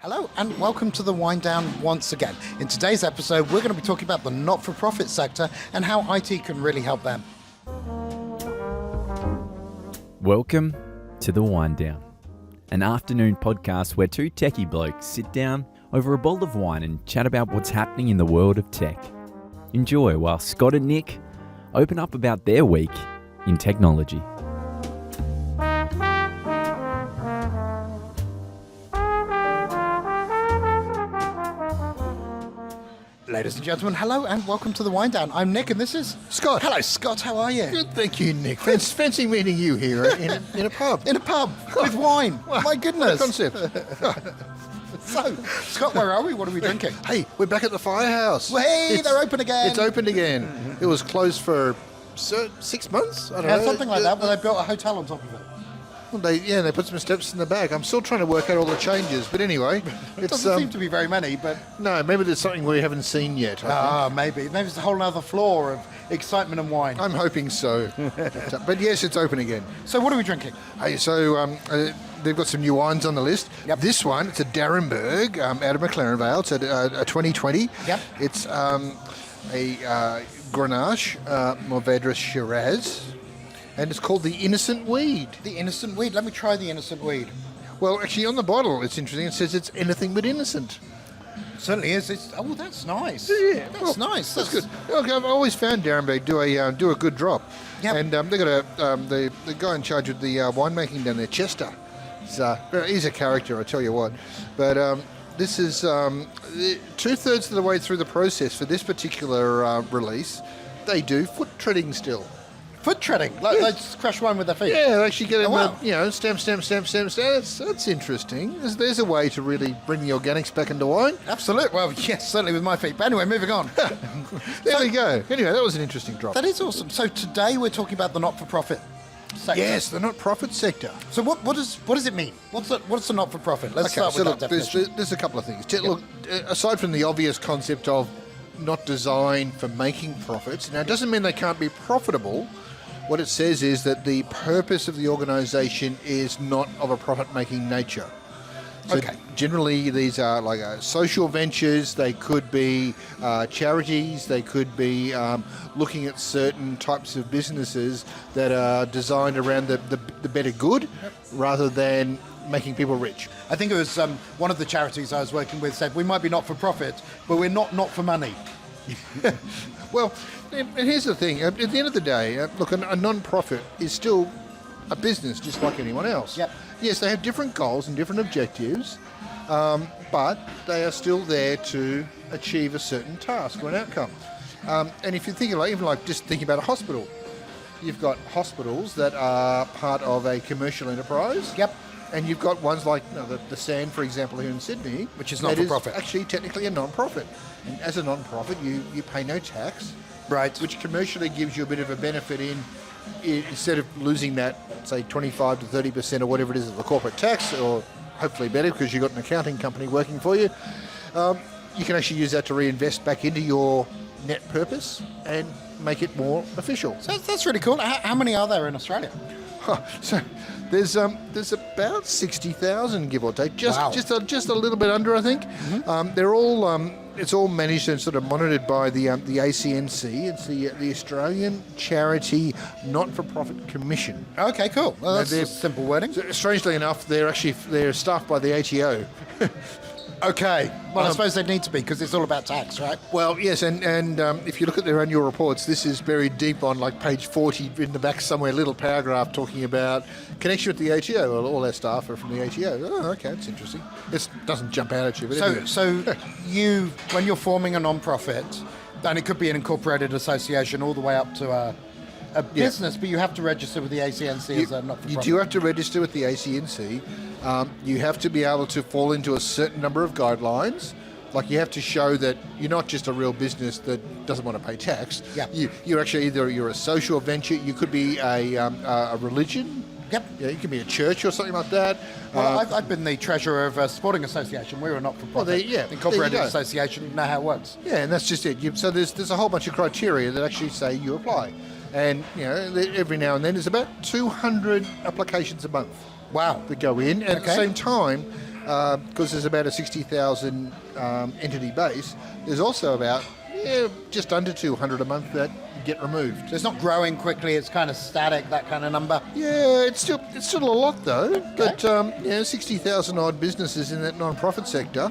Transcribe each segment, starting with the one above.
Hello and welcome to the WineDown once again. In today's episode, we're going to be talking about the not-for-profit sector and how IT can really help them. Welcome to the WineDown, an afternoon podcast where two techie blokes sit down over a bowl of wine and chat about what's happening in the world of tech. Enjoy while Scott and Nick open up about their week in technology. Ladies and gentlemen, hello and welcome to the WineDown. I'm Nick and this is Scott. Hello Scott, how are you? Good, thank you, Nick. Fancy meeting you here in a pub. In a pub with wine. My goodness. Concept. So, Scott, where are we? What are we drinking? Hey, we're back at the firehouse. Hey, they're open again. It's opened again. It was closed for 6 months? I don't know. Something like that, but they built a hotel on top of it. Well, they put some steps in the back. I'm still trying to work out all the changes, but anyway. It doesn't seem to be very many, but... No, maybe there's something we haven't seen yet. Maybe. Maybe it's a whole other floor of excitement and wine. I'm hoping so. But yes, it's open again. So what are we drinking? Hey, they've got some new wines on the list. Yep. This one, it's a Darrenberg out of McLaren Vale. It's a 2020. Yep. It's a Grenache Mourvedre Shiraz, and it's called the Innocent Weed. The Innocent Weed. Let me try the Innocent Weed. Well, actually, on the bottle, it's interesting. It says it's anything but innocent. Certainly is. That's nice. Yeah, That's nice. That's good. Look, I've always found Darrenberg do a good drop. Yep. And they got the guy in charge of the winemaking down there, Chester. He's a character, I tell you what. But this is 2/3 of the way through the process for this particular release. They do foot treading still. Foot treading? Like they just crush wine with their feet? Yeah, they actually get it. Wow. Stamp. That's interesting. There's a way to really bring the organics back into wine. Absolutely. Well, yes, certainly with my feet. But anyway, moving on. There we go. Anyway, that was an interesting drop. That is awesome. So today we're talking about the not-for-profit sector. Yes, the not-profit sector. So what does it mean? What's the not-for-profit? Let's start with that definition. There's a couple of things. Look, aside from the obvious concept of not designed for making profits, now it doesn't mean they can't be profitable. What it says is that the purpose of the organisation is not of a profit-making nature. So generally, these are like social ventures. They could be charities. They could be looking at certain types of businesses that are designed around the better good, rather than making people rich. I think it was one of the charities I was working with said, we might be not for profit, but we're not for money. Well, and here's the thing. At the end of the day, look, a non-profit is still a business just like anyone else. Yep. Yes, they have different goals and different objectives, but they are still there to achieve a certain task or an outcome. And if you think even just thinking about a hospital, you've got hospitals that are part of a commercial enterprise. Yep. And you've got ones like the Sand, for example, here in Sydney, which is not for profit. Actually, technically a non-profit. And as a non-profit, you pay no tax, right? Which commercially gives you a bit of a benefit instead of losing that, say, 25 to 30% or whatever it is of the corporate tax, or hopefully better because you've got an accounting company working for you. You can actually use that to reinvest back into your net purpose and make it more official. So that's really cool. How many are there in Australia? So there's about 60,000, give or take, just a little bit under, I think. Mm-hmm. They're all it's all managed and sort of monitored by the ACNC. It's the Australian Charity Not-for-Profit Commission. Okay, cool. Well, that's simple wording. Strangely enough, they're staffed by the ATO. Okay. Well, I suppose they need to be because it's all about tax, right? Well, yes, and if you look at their annual reports, this is buried deep on like page 40 in the back somewhere, a little paragraph talking about connection with the ATO. Well, all their staff are from the ATO. Oh, okay, that's interesting. It doesn't jump out at you. But anyway. So when you're forming a non-profit, and it could be an incorporated association all the way up to a business, but you have to register with the ACNC as a not-for-profit. You do have to register with the ACNC. You have to be able to fall into a certain number of guidelines. Like you have to show that you're not just a real business that doesn't want to pay tax. Yeah. You're actually you're a social venture. You could be a religion. Yep. Yeah, you can be a church or something like that. Well, I've been the treasurer of a sporting association. We're a not-for-profit incorporated association. You know how it works. Yeah, and that's just it. So there's a whole bunch of criteria that actually say you apply. And every now and then there's about 200 applications a month. Wow. That go in. And at the same time, because there's about a 60,000 entity base, there's also about just under 200 a month that get removed. So it's not growing quickly, it's kind of static, that kind of number. Yeah, it's still a lot though. Okay. But 60,000 odd businesses in that non-profit sector.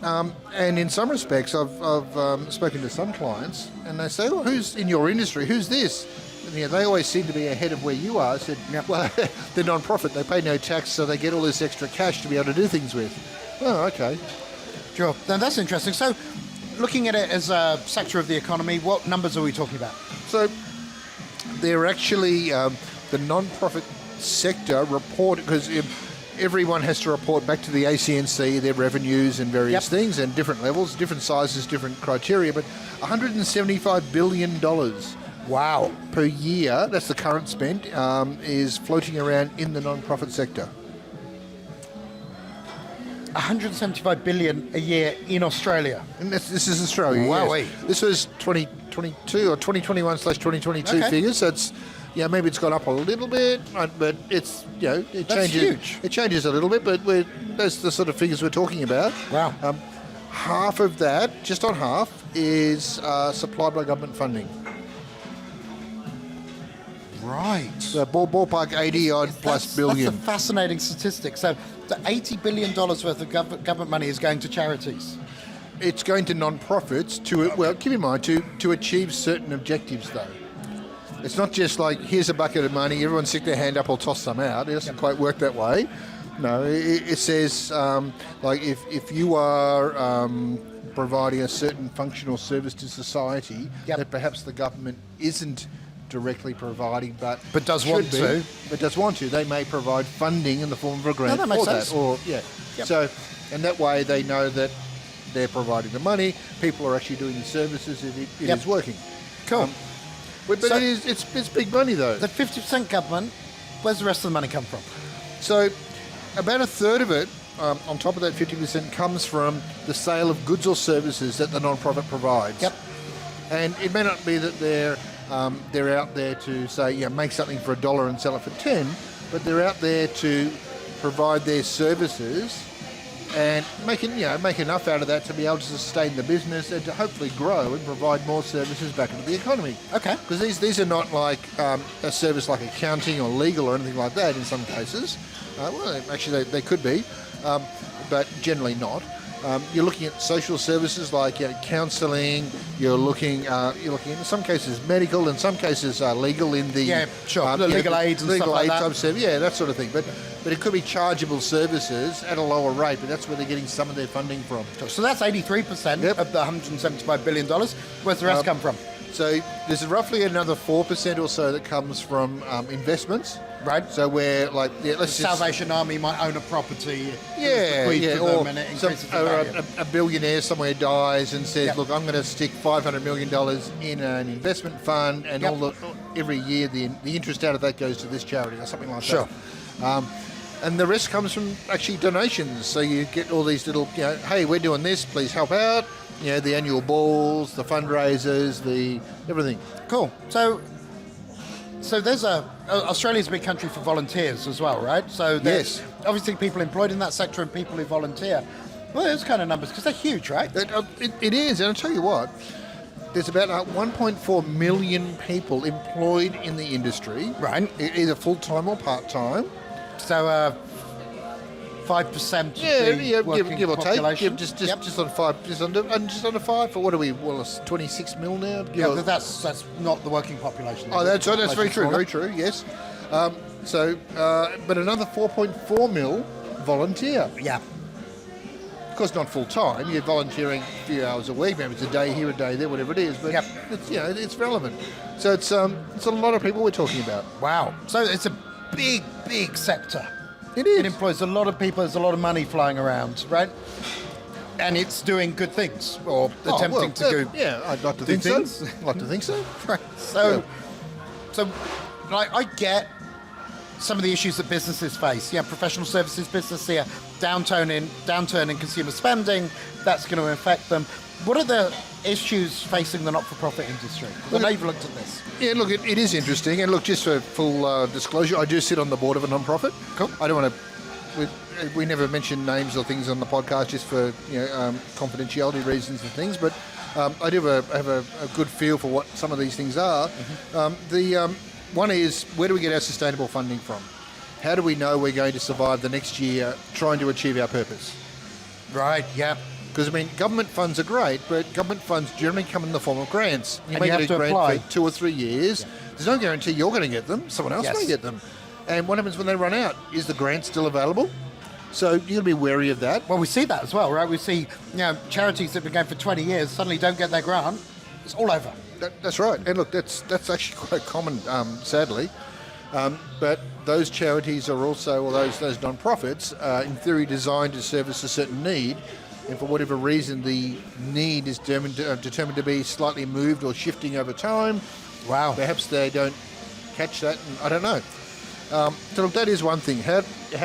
And in some respects, I've spoken to some clients, and they say, "Well, who's in your industry? Who's this?" And, they always seem to be ahead of where you are. I said, "Well, they're non-profit. They pay no tax, so they get all this extra cash to be able to do things with." Oh, okay. Sure. Now that's interesting. So, looking at it as a sector of the economy, what numbers are we talking about? So, they're actually the non-profit sector report, because everyone has to report back to the ACNC their revenues and various things, and different levels, different sizes, different criteria, but $175 billion Wow. per year, that's the current spend, is floating around in the non-profit sector. 175 billion a year in Australia. And this is Australia. Wow. Yes. This was 2022 or 2021/2022 figures. So it's, maybe it's gone up a little bit, but it's, it That's changes. huge. It changes a little bit, but that's the sort of figures we're talking about. Wow. Half of that, just on half, is supplied by government funding. Right. So ballpark 80 odd plus billion. That's a fascinating statistic. So the $80 billion worth of government money is going to charities. It's going to non-profits keep in mind, to achieve certain objectives though. It's not just like, here's a bucket of money, everyone stick their hand up, I'll toss some out. It doesn't quite work that way. No, it says, if you are providing a certain functional service to society that perhaps the government isn't directly providing, but does want to. But does want to. They may provide funding in the form of a grant that makes for sense. that. Or So, and that way they know that they're providing the money. People are actually doing the services. It is working. Cool. But So- it's big money though. The 50% government, where's the rest of the money come from? So, about a third of it, on top of that 50%, comes from the sale of goods or services that the non-profit provides. Yep. And it may not be that they're out there to say, make something for $1 and sell it for 10, but they're out there to provide their services and make enough out of that to be able to sustain the business and to hopefully grow and provide more services back into the economy. Okay. Because these are not like a service like accounting or legal or anything like that in some cases. Actually, they could be, but generally not. You're looking at social services like counselling. You're looking in some cases medical, in some cases legal in the the legal aids and stuff like that. Type service, that sort of thing. But it could be chargeable services at a lower rate, but that's where they're getting some of their funding from. So that's 83% of the $175 billion. Where's the rest come from? So there's roughly another 4% or so that comes from investments. Right. So where let's Salvation Army might own a property. or And it increases the value. a billionaire somewhere dies and says, look, I'm going to stick $500 million in an investment fund, and every year the interest out of that goes to this charity or something like that. Sure. And the rest comes from actually donations. So you get all these little, hey, we're doing this, please help out. The annual balls, the fundraisers, the everything. Cool. So there's Australia's a big country for volunteers as well, right? So there's obviously people employed in that sector and people who volunteer. Well, those kind of numbers, because they're huge, right? It is, and I'll tell you what, there's about 1.4 million people employed in the industry. Right. Either full-time or part-time. So 5% give or population. take. Just on 5, just under 5. For what are we? Well, it's 26 mil now. But that's not the working population. Oh, that's very true. Very true. Yes. But another 4.4 mil volunteer. Yeah. Of course, not full time. You're volunteering a few hours a week. Maybe it's a day here, a day there, whatever it is. But it's it's relevant. So it's a lot of people we're talking about. Wow. So it's a big sector. It is. It employs a lot of people. There's a lot of money flying around, right? And it's doing good things, or attempting to do. Yeah, I'd like to think things. so. I'd like to think so. Right. So I get some of the issues that businesses face. Professional services business here, downturn in consumer spending. That's going to affect them. What are the issues facing the not-for-profit industry? I know you've looked at this. Yeah, look, it is interesting. And look, just for full disclosure, I do sit on the board of a non-profit. Cool. I don't want to we never mention names or things on the podcast just for confidentiality reasons and things, but I do have a good feel for what some of these things are. The one is, where do we get our sustainable funding from? How do we know we're going to survive the next year trying to achieve our purpose? Right, yeah. Because, I mean, government funds are great, but government funds generally come in the form of grants. And you have to apply. For 2 or 3 years. There's no guarantee you're going to get them. Someone else may get them. And what happens when they run out? Is the grant still available? So you've got to be wary of that. Well, we see that as well, right? We see charities that have been going for 20 years suddenly don't get their grant. It's all over. That's right. And look, that's actually quite common, sadly. But those charities are also, or those non-profits, are in theory designed to service a certain need. And for whatever reason, the need is determined to be slightly moved or shifting over time. Wow. Perhaps they don't catch that. And I don't know. So look, that is one thing. How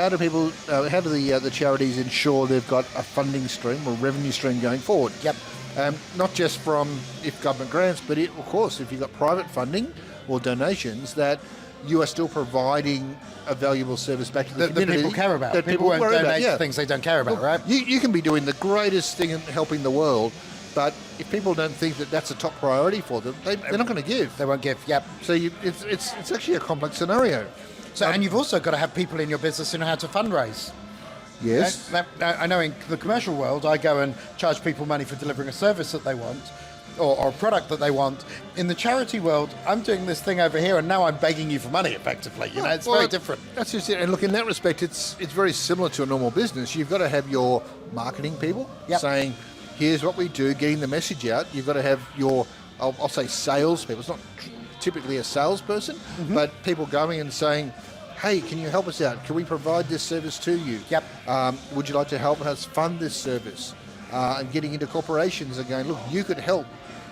do the charities ensure they've got a funding stream or revenue stream going forward? Yep. Not just from if government grants, but of course, if you've got private funding or donations, that you are still providing a valuable service back to the community. That people care about. That people won't worry donate about, to things they don't care about, right? You can be doing the greatest thing in helping the world, but if people don't think that that's a top priority for them, they're not going to give. They won't give, yep. So it's actually a complex scenario. So, and you've also got to have people in your business who know how to fundraise. Yes. I know in the commercial world, I go and charge people money for delivering a service that they want, or a product that they want. In the charity world, I'm doing this thing over here, and now I'm begging you for money, effectively. It's very different. That's just it. And look, in that respect, it's very similar to a normal business. You've got to have your marketing people saying, here's what we do, getting the message out. You've got to have your, I'll say sales people. It's not typically a salesperson, but people going and saying, hey, can you help us out? Can we provide this service to you? Yep. Would you like to help us fund this service? And getting into corporations and going, look, you could help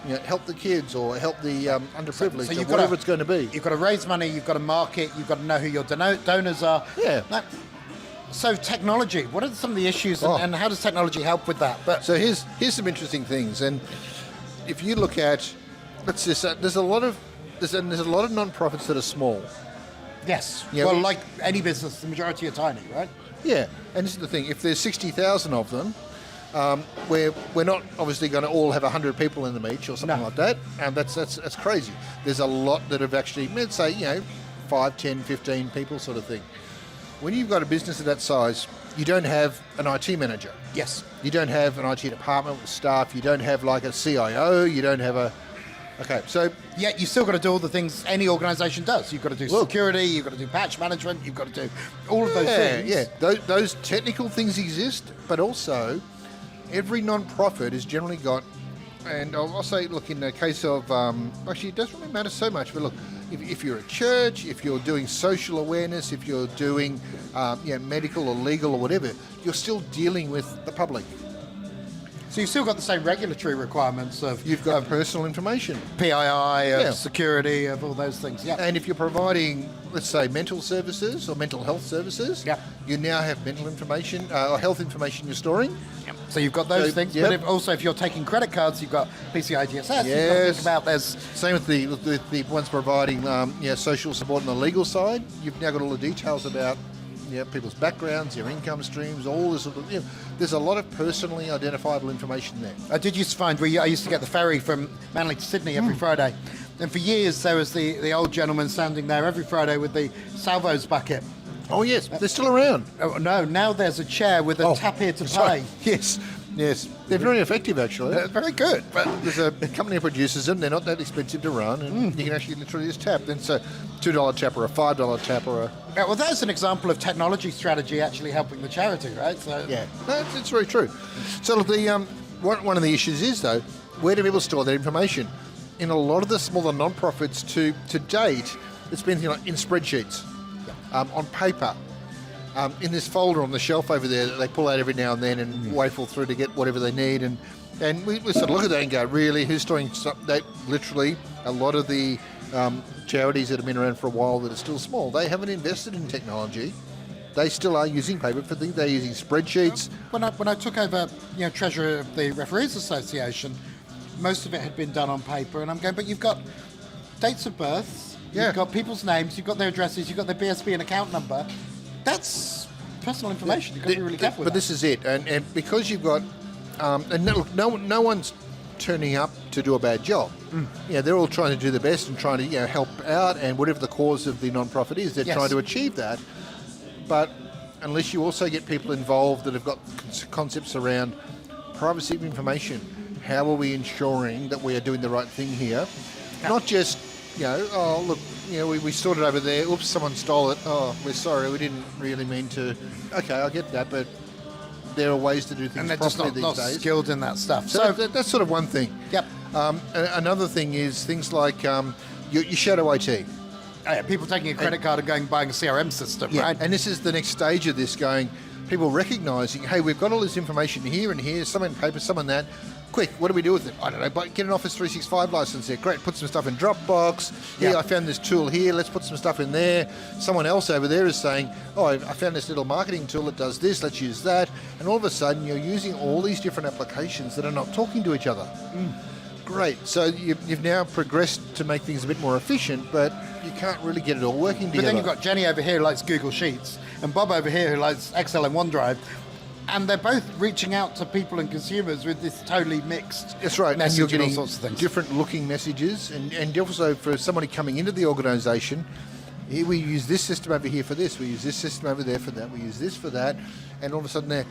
the kids or help the underprivileged, or whatever it's going to be. You've got to raise money, you've got to market, you've got to know who your donors are. Yeah. So technology, what are some of the issues and how does technology help with that? But so here's some interesting things. And if you look at, let's just say, there's a lot of non-profits that are small. Yes. Yeah, well, like any business, the majority are tiny, right? Yeah. And this is the thing. If there's 60,000 of them, we're not obviously going to all have 100 people in them each or something like that. And that's crazy. There's a lot that have actually, let's say, 5, 10, 15 people sort of thing. When you've got a business of that size, you don't have an IT manager. Yes. You don't have an IT department with staff. You don't have like a CIO. You don't have a... Okay, so... Yeah, you've still got to do all the things any organisation does. You've got to do security, you've got to do patch management, you've got to do all of those things. Yeah, those technical things exist, but also every non-profit has generally got, and I'll say, look, in the case of, actually it doesn't really matter so much, but look, if you're a church, if you're doing social awareness, if you're doing medical or legal or whatever, you're still dealing with the public. So you've still got the same regulatory requirements of... You've got personal information. PII, of security, of all those things, yeah. And if you're providing, let's say, mental services or mental health services, you now have mental information or health information you're storing. Yep. So you've got those things, but if you're taking credit cards, you've got PCI DSS. Yes. You've got to think about there's... Same with the ones providing social support on the legal side. You've now got all the details about people's backgrounds, their income streams, all this sort of, there's a lot of personally identifiable information there. Did you find I used to get the ferry from Manly to Sydney every Friday, and for years there was the old gentleman standing there every Friday with the Salvo's bucket. Oh yes, they're still around. Oh no, now there's a chair with a tap here to pay. Yes, they're very effective actually. Very good. But there's a company that produces them. They're not that expensive to run, and you can actually literally just tap. Then it's a $2 tap or a $5 tap or a... Yeah, well, that's an example of technology strategy actually helping the charity, right? So yeah, it's very true. So look, the one of the issues is though, where do people store their information? In a lot of the smaller non-profits to date, it's been in spreadsheets, on paper. In this folder on the shelf over there that they pull out every now and then and waffle through to get whatever they need, and we sort of look at that and go, really, who's storing that? Literally, a lot of the charities that have been around for a while that are still small, they haven't invested in technology. They still are using paper for things. They're using spreadsheets. When I took over, treasurer of the Referees Association, most of it had been done on paper, and I'm going, but you've got dates of birth, you've got people's names, you've got their addresses, you've got their BSB and account number. That's personal information. You've got to be really careful with But that. this is it. And because you've got... and no one's turning up to do a bad job. Yeah, they're all trying to do the best and trying to help out, and whatever the cause of the non-profit is, they're Yes. trying to achieve that. But unless you also get people involved that have got concepts around privacy of information, how are we ensuring that we are doing the right thing here? Not just, oh, look, we stored it over there. Oops, someone stole it. Oh, we're sorry, we didn't really mean to. Okay, I get that, but there are ways to do things and they're just properly not these days. skilled in that stuff. So that's sort of one thing. Yep. Another thing is things like your shadow IT. People taking a credit card and going buying a CRM system, right? And this is the next stage of this, people recognising, hey, we've got all this information here and here, some in paper, some in that. Quick, what do we do with it? I don't know, but get an Office 365 license there. Great, put some stuff in Dropbox. Yeah, I found this tool here, let's put some stuff in there. Someone else over there is saying, oh, I found this little marketing tool that does this, let's use that. And all of a sudden, you're using all these different applications that are not talking to each other. Great, so you've now progressed to make things a bit more efficient, but you can't really get it all working together. But then you've got Jenny over here who likes Google Sheets, and Bob over here who likes Excel and OneDrive. And they're both reaching out to people and consumers with this totally mixed That's right, and message you're and all getting sorts of things. different looking messages, and also for somebody coming into the organisation, here we use this system over here for this, we use this system over there for that, we use this for that, and all of a sudden they're,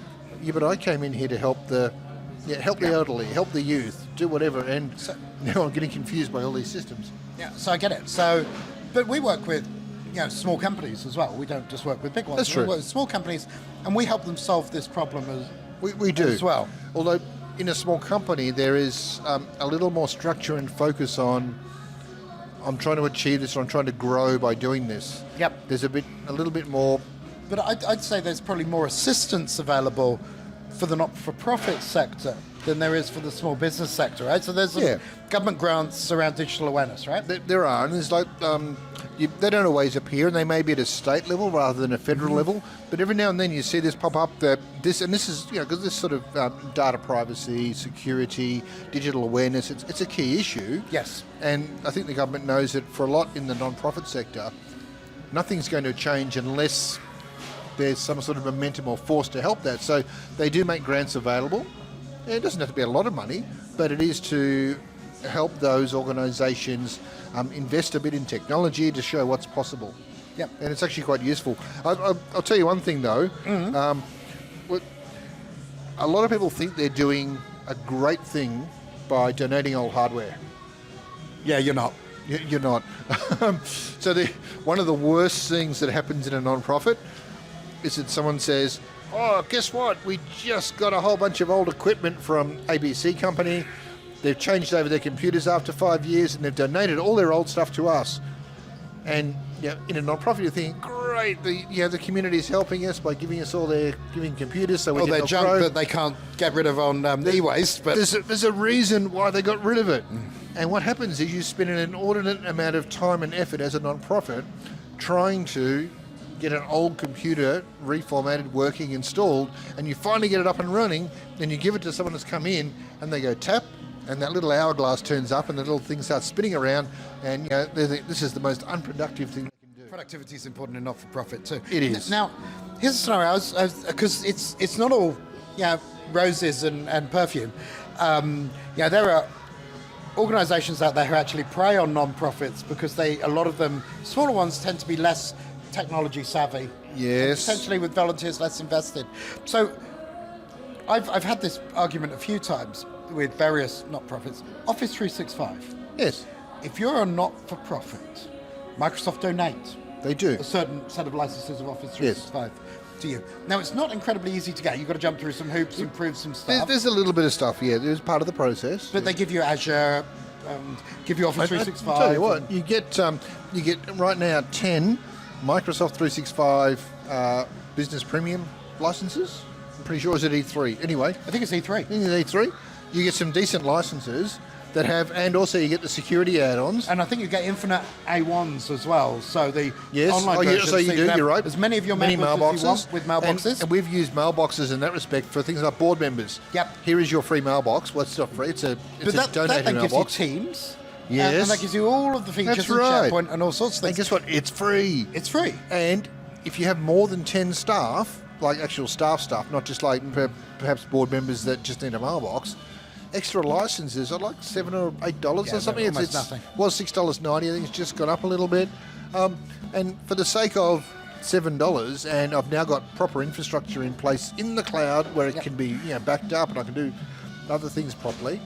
but I came in here to help the elderly, help the youth, do whatever, and so now I'm getting confused by all these systems. Yeah, so I get it. So, but we work with small companies as well. We don't just work with big ones. That's true. We work with small companies, and we help them solve this problem We do as well. Although in a small company there is a little more structure and focus on, I'm trying to achieve this, or I'm trying to grow by doing this. Yep. There's a little bit more. But I'd say there's probably more assistance available for the not-for-profit sector than there is for the small business sector, right? So there's some government grants around digital awareness, right? There are, and there's like they don't always appear, and they may be at a state level rather than a federal level. But every now and then you see this pop up. This is because this sort of data privacy, security, digital awareness. It's a key issue. Yes. And I think the government knows that for a lot in the non-profit sector, nothing's going to change unless there's some sort of momentum or force to help that. So they do make grants available. It doesn't have to be a lot of money, but it is to help those organisations invest a bit in technology to show what's possible. Yep. And it's actually quite useful. I'll tell you one thing though. A lot of people think they're doing a great thing by donating old hardware. Yeah, you're not. You're not. So one of the worst things that happens in a non-profit is that someone says, oh, guess what? We just got a whole bunch of old equipment from ABC company. They've changed over their computers after 5 years and they've donated all their old stuff to us. And in a non-profit, you're thinking, great, the community is helping us by giving us all their computers so we All can their help junk grow. that they can't get rid of on e-waste. But There's a reason why they got rid of it. And what happens is you spend an inordinate amount of time and effort as a non-profit trying to get an old computer reformatted, working, installed, and you finally get it up and running, then you give it to someone that's come in and they go tap, and that little hourglass turns up and the little thing starts spinning around, and they think this is the most unproductive thing they can do. productivity is important in not-for-profit too. It is. Now, here's a scenario, because it's not all roses and perfume. There are organisations out there who actually prey on non-profits because a lot of them, smaller ones, tend to be less technology savvy. Yes. Potentially with volunteers less invested. So I've had this argument a few times with various not-profits. Office 365. Yes, If you're a not-for-profit, Microsoft donate they do. a certain set of licenses of Office 365 to you. Now, it's not incredibly easy to get. You've got to jump through some hoops, improve some stuff. There's a little bit of stuff, there's part of the process. But they give you Azure, give you Office 365. I'll tell you what, you get right now 10 Microsoft 365 Business Premium licenses. I'm pretty sure it's at E3. Anyway, I think it's E3. I think it's E3. You get some decent licenses that have, and also you get the security add-ons. And I think you get infinite A1s as well. So the Yes, online version, so you do, can have you're right. as many of your Many members as you want with mailboxes. And we've used mailboxes in that respect for things like board members. Yep. Here is your free mailbox. Well, it's not free, it's a that donated then gives you mailbox. Teams. Yes. And that gives you all of the features That's in right. SharePoint and all sorts of And things. guess what? It's free. It's free. And if you have more than 10 staff, like actual staff, not just like perhaps board members that just need a mailbox. Extra licenses are like $7 or $8 or something. Almost nothing. Was $6.90. I think it's just gone up a little bit. And for the sake of $7, and I've now got proper infrastructure in place in the cloud where it can be backed up, and I can do other things properly.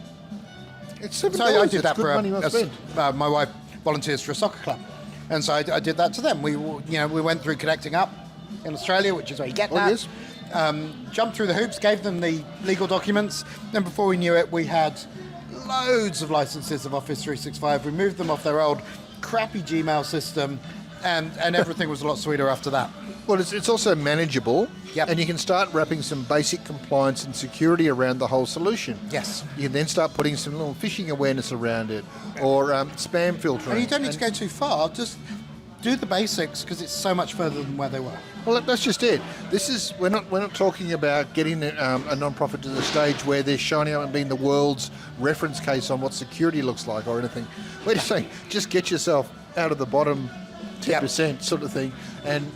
It's $7. So I did that good for money well spent. my wife volunteers for a soccer club, and so I did that to them. We went through Connecting Up in Australia, which is where you get that. Yes. Jumped through the hoops, gave them the legal documents, and before we knew it, we had loads of licenses of Office 365. We moved them off their old crappy Gmail system, and everything was a lot sweeter after that. Well, it's also manageable, and you can start wrapping some basic compliance and security around the whole solution. Yes. You can then start putting some little phishing awareness around it, or spam filtering. And you don't need to go too far, just do the basics, because it's so much further than where they were. Well, that's just it. We're not talking about getting a non-profit to the stage where they're shining up and being the world's reference case on what security looks like or anything. We're just saying, just get yourself out of the bottom 10% sort of thing, and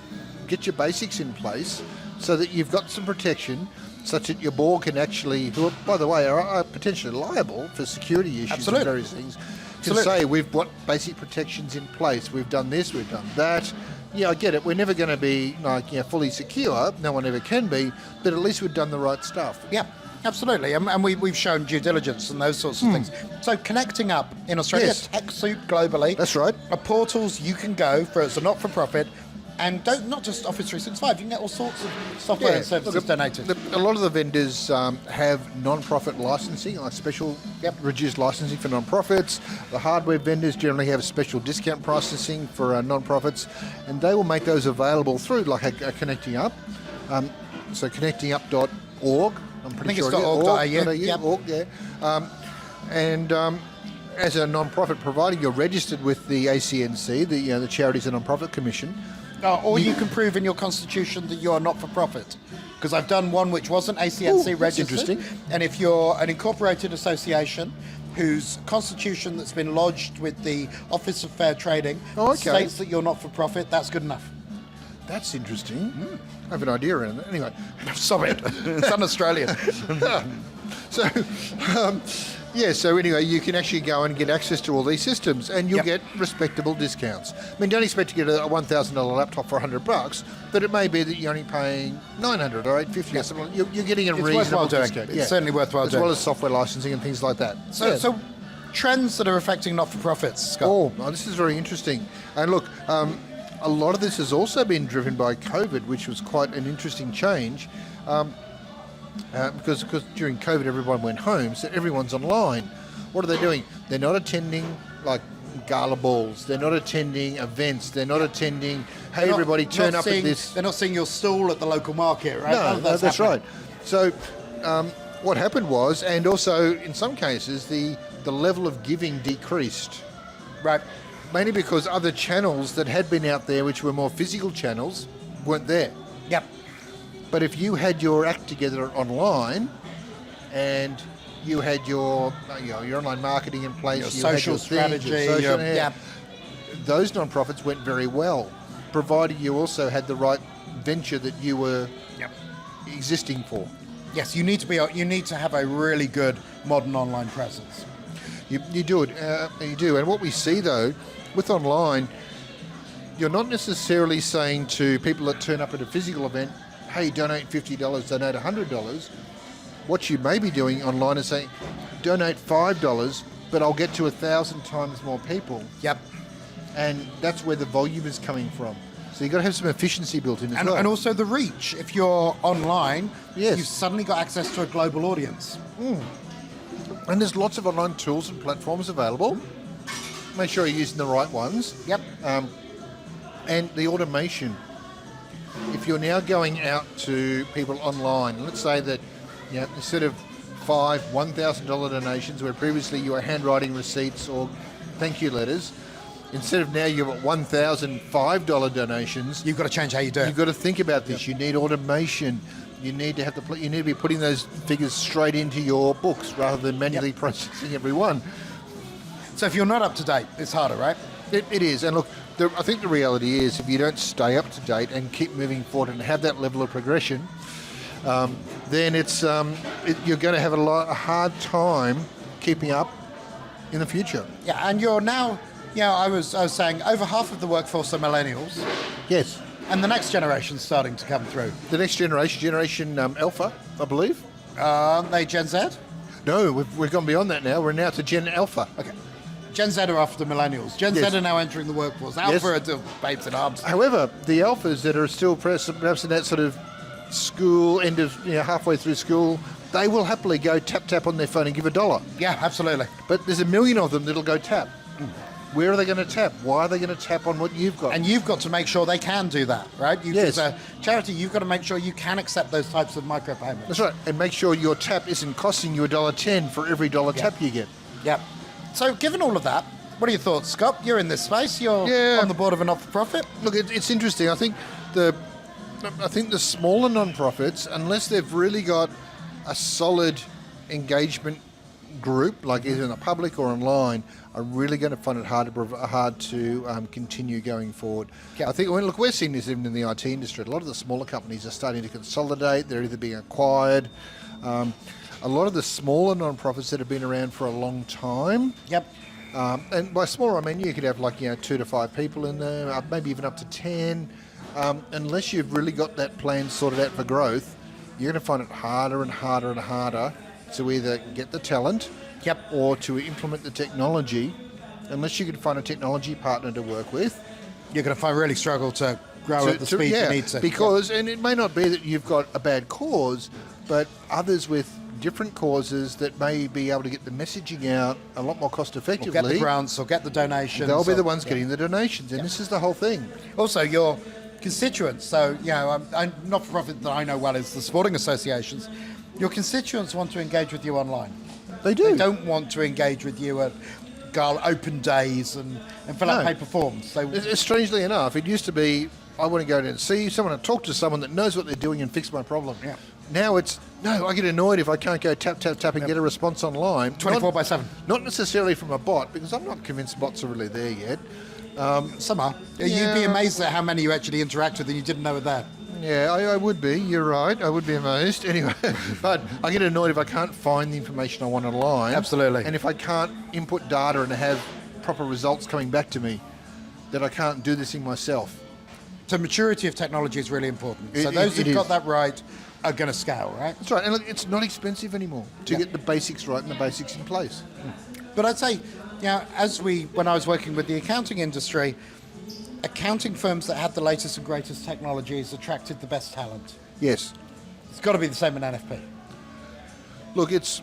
get your basics in place so that you've got some protection, such that your board can actually, who by the way are potentially liable for security issues and various things, can say we've got basic protections in place. We've done this, we've done that. Yeah, I get it. We're never going to be fully secure. No one ever can be, but at least we've done the right stuff. Yeah, absolutely. And we've shown due diligence and those sorts of things. So Connecting Up in Australia, TechSoup globally. That's right. Are portals you can go for as a not-for-profit, and not just Office 365. You can get all sorts of software and services donated. A lot of the vendors have non-profit licensing, like special reduced licensing for non-profits. The hardware vendors generally have special discount pricing for non-profits, and they will make those available through like a Connecting Up. So connectingup.org. I'm pretty sure it's .org.au. And as a non-profit provider, you're registered with the ACNC, the Charities and Non-Profit Commission. Or you can prove in your constitution that you are not-for-profit. Because I've done one which wasn't ACNC registered. Interesting. And if you're an incorporated association whose constitution that's been lodged with the Office of Fair Trading states that you're not-for-profit, that's good enough. That's interesting. I have an idea around that. Anyway, stop it. It's un-Australian. So anyway, you can actually go and get access to all these systems, and you'll get respectable discounts. I mean, don't expect to get a $1,000 laptop for $100, but it may be that you're only paying $900 or $850 or something. You're getting a reasonable discount. It's certainly worthwhile doing. As well as software licensing and things like that. So trends that are affecting not-for-profits, Scott. Oh, this is very interesting. And look, a lot of this has also been driven by COVID, which was quite an interesting change. Because during COVID everyone went home, so everyone's online. What are they doing? They're not attending like gala balls. They're not attending events. They're not attending. Hey, everybody, turn up at this. They're not seeing your stall at the local market, right? No, that's right. So what happened was, and also in some cases, the level of giving decreased. Right. Mainly because other channels that had been out there, which were more physical channels, weren't there. Yep. But if you had your act together online, and you had your online marketing in place, your social strategy, those non-profits went very well, provided you also had the right venture that you were existing for. Yes, you need to have a really good modern online presence. You do it. You do. And what we see though, with online, you're not necessarily saying to people that turn up at a physical event, hey, donate $50, donate $100. What you may be doing online is saying, donate $5, but I'll get to 1,000 times more people. Yep. And that's where the volume is coming from. So you've got to have some efficiency built in as well. And also the reach. If you're online, yes, you've suddenly got access to a global audience. And there's lots of online tools and platforms available. Make sure you're using the right ones. Yep. And the automation. If you're now going out to people online, let's say that instead of 5 $1,000 donations where previously you were handwriting receipts or thank you letters, instead of now you've got $1,005 donations, you've got to change how you do it. You've got to think about this. You need automation. You need to be putting those figures straight into your books rather than manually processing every one. So if you're not up to date, it's harder, right? It is. And look, I think the reality is if you don't stay up to date and keep moving forward and have that level of progression, then you're going to have a hard time keeping up in the future. Yeah, and you're now, I was saying over half of the workforce are millennials, Yes. and the next generation's starting to come through. The next generation Alpha, I believe. Aren't they Gen Z? No, we've gone beyond that now. We're now to Gen Alpha. Okay. Gen Z are after millennials. Gen Yes. Z are now entering the workforce. Alpha are still babes in arms. However, the Alphas that are still perhaps in that sort of school, end of halfway through school, they will happily go tap on their phone and give $1. Yeah, absolutely. But there's a million of them that'll go tap. Where are they going to tap? Why are they going to tap on what you've got? And you've got to make sure they can do that, right? Yes. As a charity, you've got to make sure you can accept those types of micropayments. That's right. And make sure your tap isn't costing you $1.10 for every dollar tap you get. Yep. So given all of that, what are your thoughts, Scott? You're in this space. You're on the board of a not-for-profit. Look, it's interesting. I think the smaller non-profits, unless they've really got a solid engagement group, like either in the public or online, are really going to find it hard to continue going forward. Yeah. I think we're seeing this even in the IT industry. A lot of the smaller companies are starting to consolidate. They're either being acquired. A lot of the smaller non-profits that have been around for a long time. Yep. And by smaller, I mean you could have 2 to 5 people in there, maybe even up to 10. Unless you've really got that plan sorted out for growth, you're going to find it harder and harder and harder to either get the talent, or to implement the technology. Unless you can find a technology partner to work with, You're going to really struggle to grow at the speed you need to. Because, and it may not be that you've got a bad cause, but others with different causes that may be able to get the messaging out a lot more cost effectively. Or get the grants or get the donations. They'll be the ones getting the donations, and this is the whole thing. Also, your constituents, so, not-for-profit that I know well is the sporting associations. Your constituents want to engage with you online. They do. They don't want to engage with you at open days and fill out paper forms. Strangely enough, it used to be, I want to go and see someone and talk to someone that knows what they're doing and fix my problem. Yeah. Now I get annoyed if I can't go tap and get a response online. 24/7. Not necessarily from a bot, because I'm not convinced bots are really there yet. Some are. You'd be amazed at how many you actually interact with and you didn't know were there. Yeah, I would be. You're right. I would be amazed. Anyway, but I get annoyed if I can't find the information I want online. Absolutely. And if I can't input data and have proper results coming back to me, that I can't do this thing myself. So maturity of technology is really important. So those who've got that right are going to scale, right? That's right. And look, it's not expensive anymore to get the basics right and the basics in place. But I'd say, when I was working with the accounting industry, accounting firms that had the latest and greatest technologies attracted the best talent. Yes. It's got to be the same in NFP. Look, it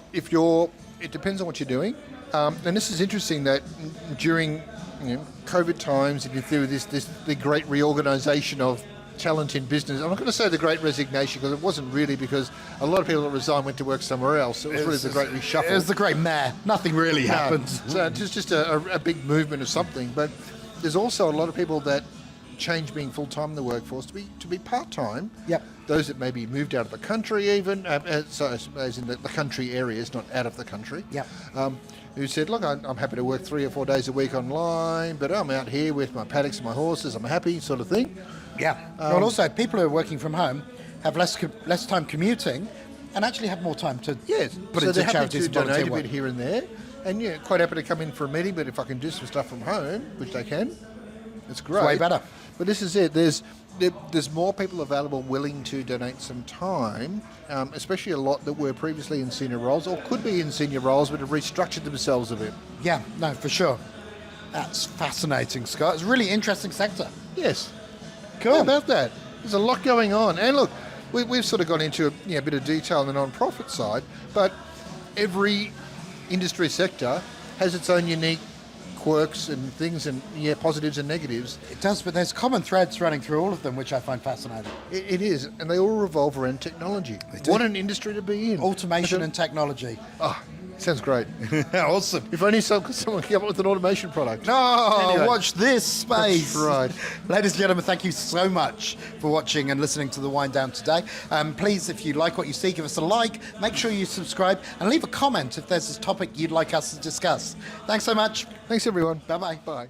depends on what you're doing. And this is interesting that during COVID times, and through the great reorganisation of talent in business, I'm not going to say the great resignation, because it wasn't really, because a lot of people that resigned went to work somewhere else. It was really the great reshuffle. It was the great meh. Nothing really happened. So it's just a big movement of something. But there's also a lot of people that change being full-time in the workforce to be part-time. Yep. Those that maybe moved out of the country even, so as in the country areas, not out of the country. Yep. Who said, look, I'm happy to work 3 or 4 days a week online, but I'm out here with my paddocks and my horses, I'm happy, sort of thing. Yeah. Well, also, people who are working from home have less time commuting and actually have more time to put so into they're happy charities to and donate volunteer a work. bit here and there, and quite happy to come in for a meeting, but if I can do some stuff from home, which they can, it's great. It's way better. But this is it. There's more people available willing to donate some time, especially a lot that were previously in senior roles or could be in senior roles but have restructured themselves a bit. Yeah, no, for sure. That's fascinating, Scott. It's a really interesting sector. Yes. Cool. How about that? There's a lot going on. And look, we've sort of gone into a bit of detail on the non-profit side, but every industry sector has its own unique quirks and things, and positives and negatives. It does, but there's common threads running through all of them, which I find fascinating. It is, and they all revolve around technology. What an industry to be in. Automation and technology. Oh, sounds great. Awesome. If only someone came up with an automation product. Oh, Anyway. watch this space. That's right. Ladies and gentlemen, thank you so much for watching and listening to the WineDown today. Please, if you like what you see, give us a like, make sure you subscribe, and leave a comment if there's a topic you'd like us to discuss. Thanks so much. Thanks, everyone. Bye-bye. Bye.